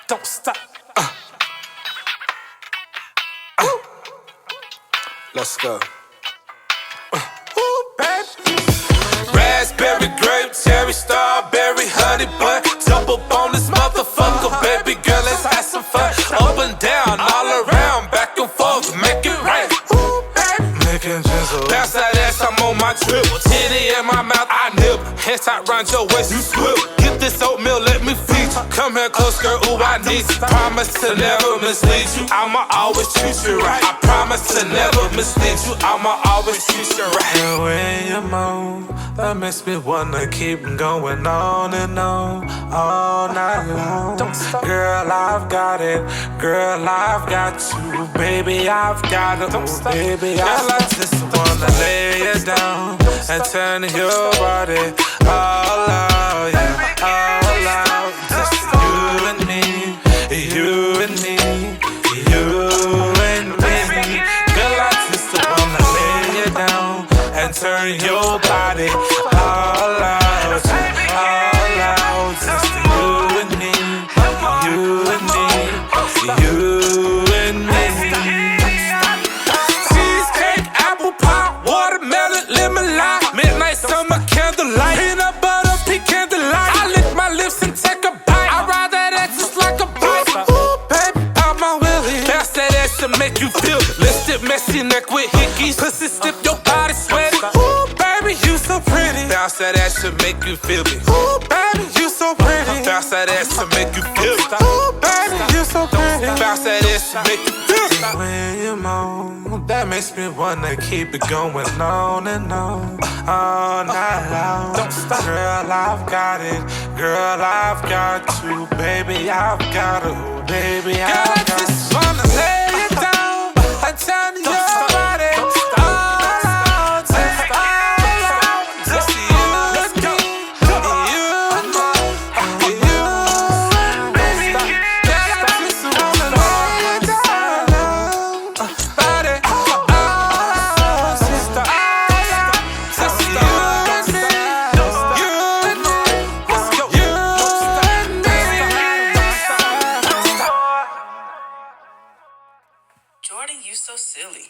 Don't stop. Let's go. Raspberry, grape, cherry, strawberry, honey bun. Jump up on this motherfucker, baby girl, let's have some fun. Up and down, all around, back and forth, make it rain. Making gentle. Bounce that ass, I'm on my trip. Titty in my mouth, I nip. Hands tight round your waist, you slip. Get this oatmeal, let me feed you. Come here close, girl, ooh, I need you. Promise to never mislead you. I'ma always treat you right. I promise to never mislead you. I'ma always treat you right. The way you move, that makes me wanna keep going on and on, all night long. Don't stop. Girl, I've got it. Girl, I've got you. Baby, I've got it. Don't stop. Baby, I just wanna lay it down and turn your body all out, yeah, all out. Just you and me, you and me, you and me. Girl, I just wanna lay it down and turn your body all out, all out. Just you and me, you and me, you and me. Cheesecake, apple pie, watermelon, lemon lime, midnight summer candlelight, peanut butter, pecan delight. I lick my lips and take a bite. I ride that ass just like a bike. Ooh, baby, pop my willie. Bounce that ass to make you feel it. Lift it, messy neck with hickeys. Pussy slip, your body sweaty. Ooh, baby, you so pretty. Bounce that ass to make you feel me. Ooh, baby, you so pretty. Bounce that ass to make you feel me. Ooh, baby, you so pretty. Bounce that ass to make you feel me. When you move, that makes me wanna keep it going on and on, all night long. Don't stop. Girl, I've got it. Girl, I've got you. Baby, I've got it. Baby, Girl, I've I got you. just wanna lay it down and turn your body all out, just all out. Just you and me, you and me, you and me. Girl, I just wanna lay it down, body all out, just all out. Just you and me, you and me, you and me. Jordan, you so silly.